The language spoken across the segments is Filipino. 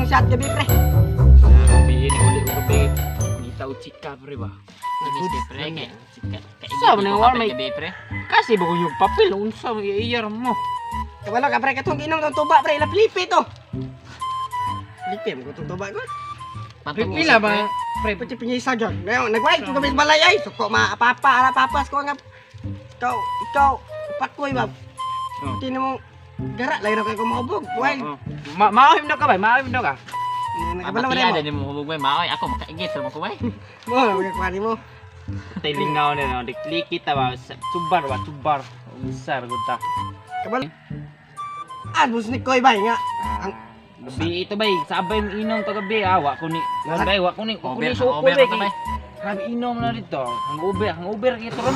shot gabi pre. Gabi ini uli gabi. Kita chika pre ba. Ini si pre kayak sikat. Sa man war may gabi pre. kasi bago yung papel unsa mo iiyar mo. Kabalo ka pre katong inom tong tuba pre ila Felipe to. Felipe mo tong tuba ko. Pila ba pre? Pati pinyay sagag. Ngayon nagwait ko gabi sa balay ay suko maapapa ala papas ko nga. Ikaw pakoy ba. Tino mo gara lay ra kay ko maubog. Why? Maahim na ka ba? Maahim na ka. Nakabalo mo Ada mo. ni mo hubog bay maoy ako makaigit sa mo ko bay. Mo magkwani mo. Tiling na na diklik kita ba subar. Besar gud ta. Kabalo. Bus ni koy bay nga. Ang Gabi ito bay, sabay mo inom to gabi wa ko ni. Bay wa ko ni. Over Suko over bay. to bay. Grabe inom na dito. Hangover ito ron.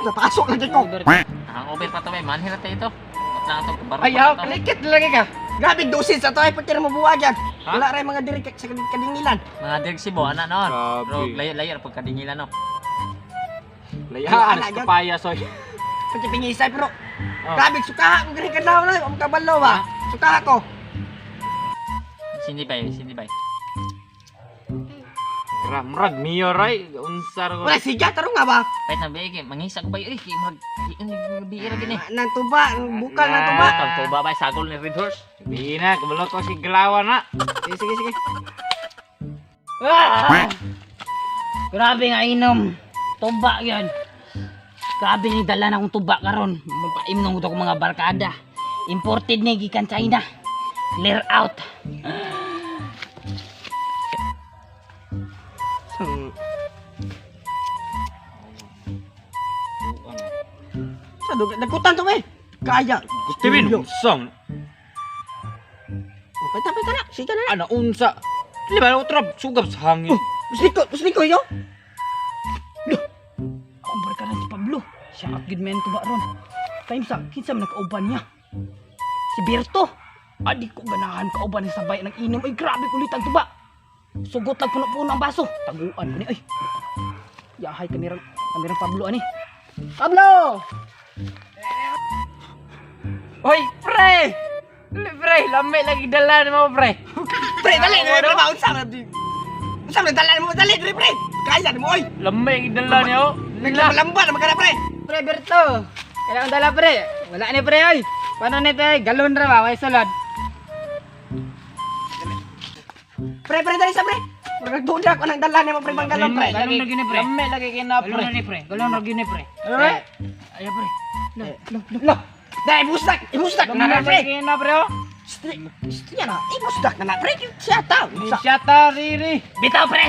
napasok lagi ko. Ang over pa to bay manhira tayo ito. At lang ito baro. Ay, Likit lagi ka. Grabe dosis ato ay pati mo buwag yan. Wala ray mga diri sa kadingilan. Mga direk si Bo ana noon. Grabe. Pero layer pag kadingilan no. Layaan sa papaya soy. Pati pingisay pero grabe sukaha ko gani kadlaw na ang kabalo ba. Sukaha ko. Sindi bay. Ramrag niyo ray unsar ko. Wala siga taro nga ba. Pait na bay mangisag bay oi kay mag gabi ra gini. Nang tuba, bukal nang tuba. Kag tuba bay sagol ni Red Horse. Di na, kabalo ko si Glawan na. Sige. Grabe nga inom. Tuba yan. Grabe ni dala na akong tuba karon. Mapaimnom ko mga barkada. Imported ni gikan China. Clear out. Sa dugat nakutan to eh. Kaya. Gustibin unsang. Pata na. Siga na. Ana unsa. Lima na utrap sugap sa hangin. Pusliko yo. Akong barkada si Pablo. Siya agid men tuba ron. Time sa kinsa man nakauban niya. Si Berto. Adi ko ganahan kauban ni sabay nang inom. Ay grabe kulit ang tuba. Sugot lang puno-puno ang baso. Taguan ko ni ay. Yahay kamerang Pablo ani. Pablo! Oy, pre! Pre, lami lagi dala mo, pre. Pre, dali na ba unsa na di. Unsa na dala mo dali pre. Kaya mo oy. Lami dala niyo. Naglambat na magana pre. Pre Berto. Kailangan dala pre. Wala ni pre oy. Paano nito ay galon ra ba way sulod. Pre dali sa pre. Nagduda ko nang dala nimo pre banggalon pre. Galon ra gini pre. Lami lagi kina, Galon pre. ra ni pre. Galon ra gini pre. Ayo, pre. Lo. Dai imustak na pre. Kina, pre. Istiya na. Imustak na pre. Siya ta. Siya riri. Bitaw pre.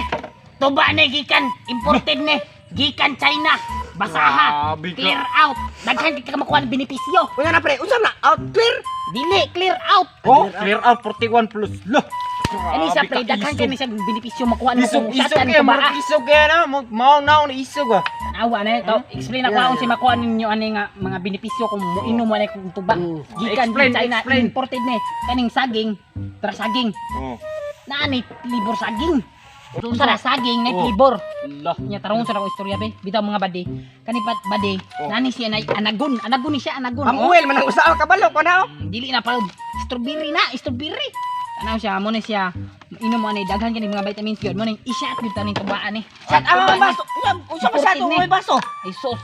Tuba ni gikan imported ni gikan China. Basaha. Grabe ka. Clear out. Daghan ka makuha ng benepisyo. Wala na pre. Unsa na? Out clear. Dili clear out. Oh, clear out 41 plus. Loh. Ani sa pre daghan ka ni sa benepisyo makuha ng Isog shatan kaya, ko ba? marag isog kaya na. Mao naon isog ah. Awa na ito. Explain ako kung si makuha ninyo ani nga mga benepisyo kung inom mo na kung tuba. Gikan Explain, din China explain. imported ni kaning saging, tra saging. Oh. Naani libor saging. Sa saging na libor. Lah. Nya tarong sa ako istorya be. Bitaw mga bade. Kani pat bade. Nani siya na anagon. Anagon ni siya anagon. Amuel man ang usaw kabalo ko na. Dili na pa strawberry na, strawberry. Ano siya, mo na siya inom mo ani daghan kani mga vitamins gyud mo ning i-shot gyud taning tubaan ni. Shut ang baso. Unsa ba sa to may baso? Ay sos.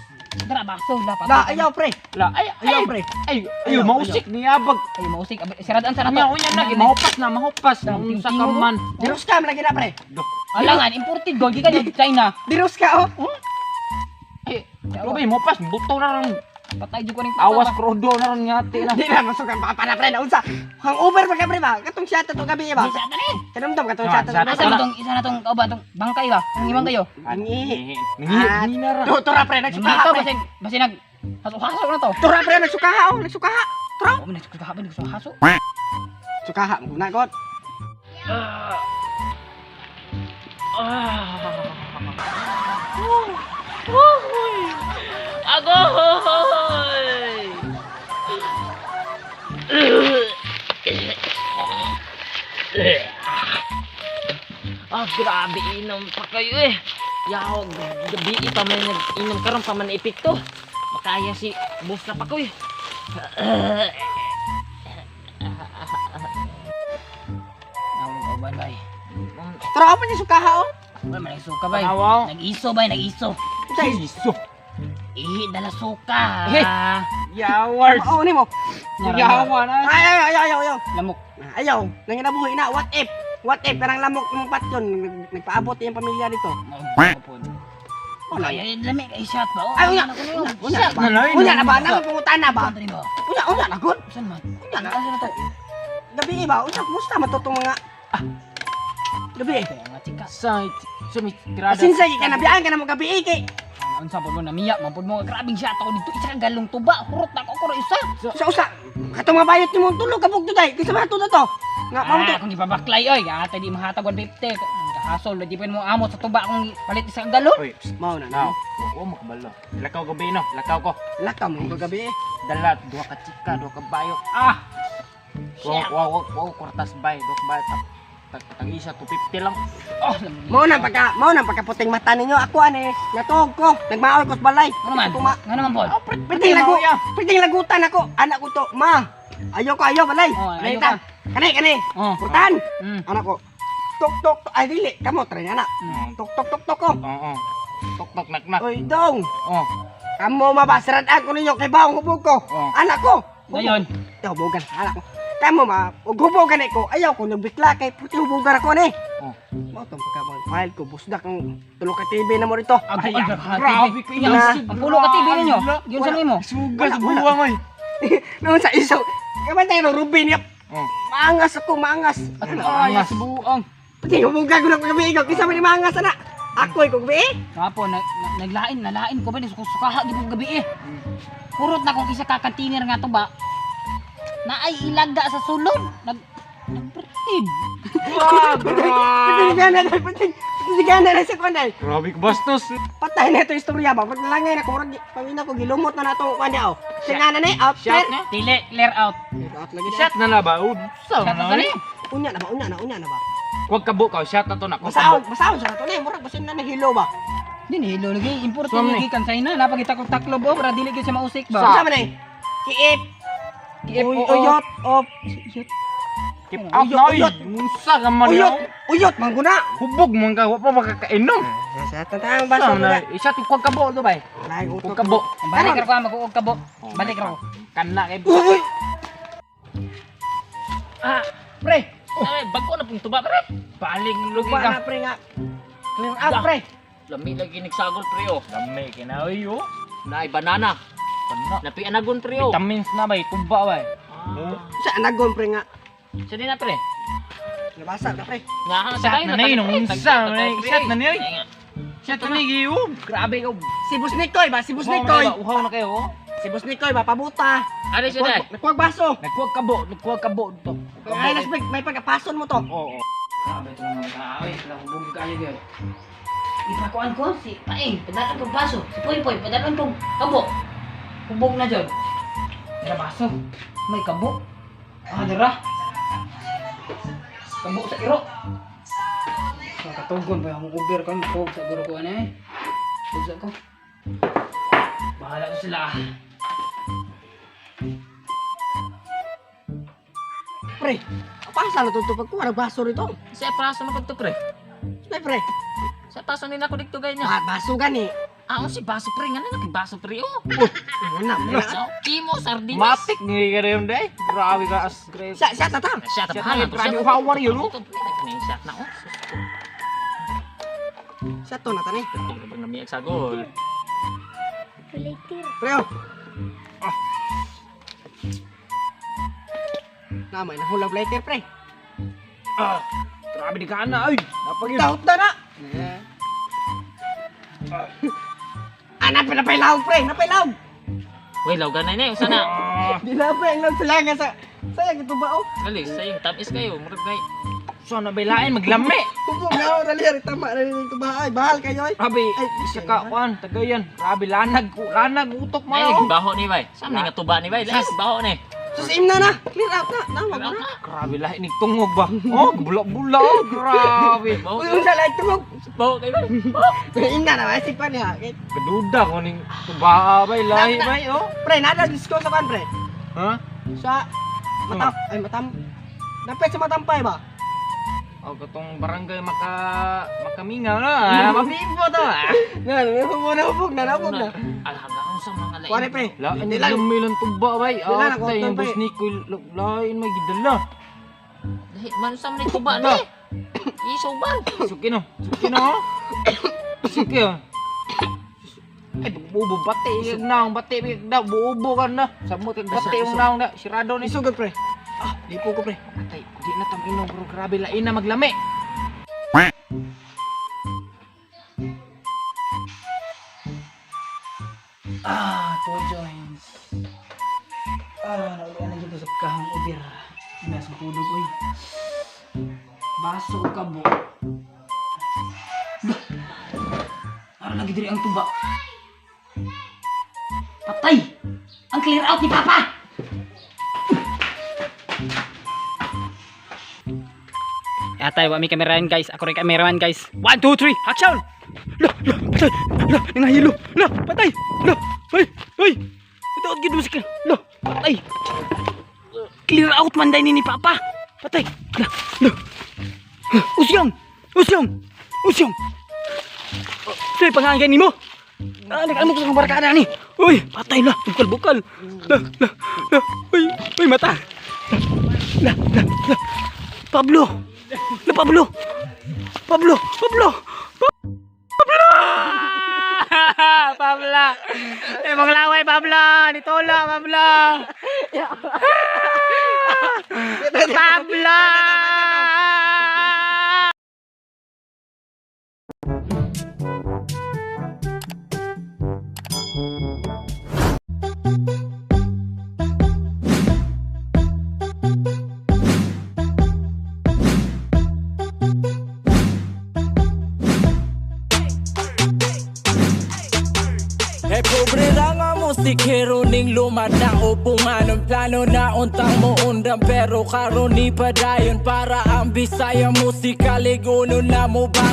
Dara baso dapat. La ayaw pre. La ay Ayaw pre. Ay mausik ni abag. Ay mausik siradan sa Nya nato. unya lagi mahupas na unsa ka man. Dirus ka lagi na pre. Alangan imported gold gikan yung China. Dirus ka oh. Ay, Robay mahupas buto na ron. Patay jud ko ning Awas krodo na ron ngati na. Di na masukan pa para pre na unsa. Hang over pa ka pre ba? Katong shot to gabi ba? Isa tani. Kanumdam katong shot to. Asa na tong isa na tong kauban tong bangkay ba? Ang imang kayo. Ani. Ni na ra. Tura pre Dito nagsukaha. basi nag haso-haso na to. Tura pre nagsukaha oh, nagsukaha. Tura. Oh, nagsukaha ba nagsukahaso? Sukaha mo na god. Agoy! Grabe inom pa kayo eh. Yaw, gabi pa man nag-inom karon pa man epekto. Makaya si boss na pa ko eh. Nawag ka ba Pero apa niya sukaha oh? Bay, may suka bay. Tanawaw. Nag-iso bay, nag-iso. Say, Iso. Ihi dala suka. Eh. Yaward. oh ni mo. Yawa na. Ayaw. Lamok. Ayaw, nanginabuhi na. What if? What if karang lamok ng patyon nagpaabot yung pamilya dito. Kapon. Wala Ay, lami kay shot ba? Oh, Ay, unya. ano ko na yun? Unya Shot ba? na lang, Unya na ba? unya. Nakapungutan na ba? Ano rin ba? Unya na gud. Saan man? Unya na. Ano na to? Gabi ba? Unya kumusta matutong mga gabi. Kaya nga chika. Sa tirada. Sinsay ka na biyaan ka na mo gabi kay. Unsa po mo namiya, mampud mo grabing shot ako dito. Isa ka galong tuba, kurot na ko isa. Usa. Katong mga bayot nimo tulog kabog to day. Kisa ba to to? Nga mao to. Kung ipabaklay oy, ata di mahatag 150. Kahasol di pa mo amot sa tuba kung palit isa ka galon. Oy, Mao na. now. Oo, makabalo. Lakaw gabi no. Lakaw ko. Lakaw mo gabi. Dala, duha ka chika, duha ka bayo. Wow, kwartas bay, duha ka bayo. Tag isa 250 lang. Oh, Mao na pagkaputing mata ninyo. Ako ani, natog ko. Nagmaoy ko sa balay. ano man? Tuma. Ano man po? Piting lagu. Piting lagutan ako. Anak ko to. Ma. Ayaw balay. Oh, ayaw Naitan. Kani. Oh. Putan. Mm. Anak ko. Tok. Ay dili, kamo try na. Tok ko. Oo. Tok nak. Oy, dong. Oh. Kamo mabasiradan ko ninyo kay baong hubog ko. Oh. Anak ko. Ngayon, Yo, hubogan. Anak ko. Kamo ug hubogan ko. Ayaw ko nagbikla kay puti hubogan ako ni. Oh. Mao tong pagkabang file ko busdak ang tulo ka TV na mo rito. ay, Grabe ko yan. Ang pulo ka TV ninyo. Yun sa nimo. Suga sa buwang oy. Noon sa isaw. Kabantay no Ruben yap. Oh. Maangas ako, maangas. Ay, sa buang. Pati hubogan ko na gabi ikaw. Kisa man ni maangas ana. Ako ko gabi. Kapo, nalain ko ba ni sukaha di mo gabi eh. Kurot na kung isa ka kantinir nga to ba. Na ay ilaga sa sulod. Nagpertib. Patigana na sa kanday. Grabe ka bastos. Patay na ito istorya ba? Pag nalangay na ko, pangina ko gilumot na nato kanya oh. Tingana na out. Shot na. Dili, clear out. Out lagi Shot na ba? Sa Shot na na. tani. Unya na ba? Huwag kabo ka, shot na to na. Basaon sa to na, murag basin na nahilo ba? Dili, hilo lagi. Import Suam lagi ni. kan China. Napakita ko taklob o. Para dili siya mausik Sa ba? man eh. Kiip. Kiip, oo. Uyot. Op. Keep out na oy. Uyot. Unsa ka man Uyot. yaw. Uyot mangguna. Hubog man ka, wa pa makakainom. Sa tatang baso Sa na. na, isa ti huwag kabo to bay. Lain Huwag kabo. Balik ra ko magkuog kabo. Balik ra ko. Kana kay Uy. Pre, Ay, bago na pong tuba, pre. paling lugi Lupa ka. na pre nga. Clear up pre. Lami lagi nagsagol, pre, oh. Lami kinaoy yo. Naay banana. Kana. Napi anagon, pre, oh. Vitamins na bay, tuba bay. Sa anagon pre nga. Sa din na, pre. Nabasa na pre. Nga, Shot na na yun, unsa na yun, shot na na yun. Shot na giyo. Grabe ka. Si Bus Nikoy ba? Si Bus Nikoy. Uhaw na kayo. Si Bus Nikoy ba pabuta. Ano siya, day? Nagkuwag baso. Nagkuwag kabo to. Ay, may pagkapason mo to. Oo. grabe to mga kaaway. Nakubog kayo gyud. Ipakuan ko si Paing, padalan kong baso. Si Poy, padalan kong kabo. Hubog na jud. Dara baso. May kabo. Dara. Kabo sa iro. Katugon ba mo uber kan ko sa guro ko ani. Busa ko. Bahala ko sila. Pre. Pasa na to pag kuha baso rito. Sa praso na pagto, pre. Nay pre. Sa paso nila ko dito, gay niya. Baso gani. Ah, si baso, pre. Nga na, baso, pre, oh. Ano na? So, Kimo, sardinas. Matik ni ka rin day. Grabe ka as great. Siya tatang. Siya, Siya tapahan. tayo, grabe, uhaw yun, no? Siya na, oh. Siya to na tani. Ito, pag namiyag sa gol. Pre. Namay na hula blaker pre. Grabe di ka na ay. Napag yun. Daot na. Napay laog pre, napay laog. Uy, lawgan na yun, sana. Di na pre, ang nagsilangan sa sayang ito ba oh. Gali, sayang tamis kayo. Murag kay. So nabilain maglami. Hubog na ako dali ari tama na ito ba ay bahal kayo ay. Grabe. Ay, Isa ka kuan tagayan. Grabe lanag utok mo. Ay, baho ni bay. Saan nga tuba ni bay? Lahat, baho ni. Susim na na. Clear out na. Tama Wag na. na. Grabe lahi ni tungog ba. Oh, bulak-bulak. Oh, grabe. Baho. Uy, unsa lay tungog. Baho kayo bay. Ina na ay sipan niya. Keduda ko ning tuba bay lahi bay oh. Pre, nada disco sa kan pre. Ha? Sa matam ay matam. Napay sa matampay ba? O katong barangay makamingaw na. Mapimpo to. Nahubog na. Alhaga ang sa mga lain. Kuwari pre. La, Hindi hindi lang. lang milang tuba bay. Hindi lang, Tay yung ako, bus ni ko lain may gidala. Dahil man sa mga tuba ni. Isuban. Suki no. Suki oh. Ay bubo bate yung naong bate da bubo kan na. Samot kag bate yung naong da sirado ni. Isugod pre. Lipo ko pre. Tay, di na tam inom bro grabe lain na maglami. Two joints. Naulian na dito sa kahang ubir. May asang tulog, oy. Baso o kabo. Lagi diri ang tuba. Patay! Ang clear out ni Papa! Atay, wa mi kameraman guys. Ako rin kameraman guys. 1, 2, 3, action! Patay! Nangahilo! Patay! Ay! Ito at gid musika. Patay! Clear out man day ni Papa. Patay! Usyong! Say panganggan nimo. Nagano ko sa barkada ni. Uy, patay na, bukal. Uy, mata. Pablo. Pablo. Emang laway Pablo, ditolak Pablo. Pablo. Hey pobre ra nga musikero ning lumada upungan ng plano na untang mo undang pero karon ni padayon para ang Bisaya musika liguno na mo ba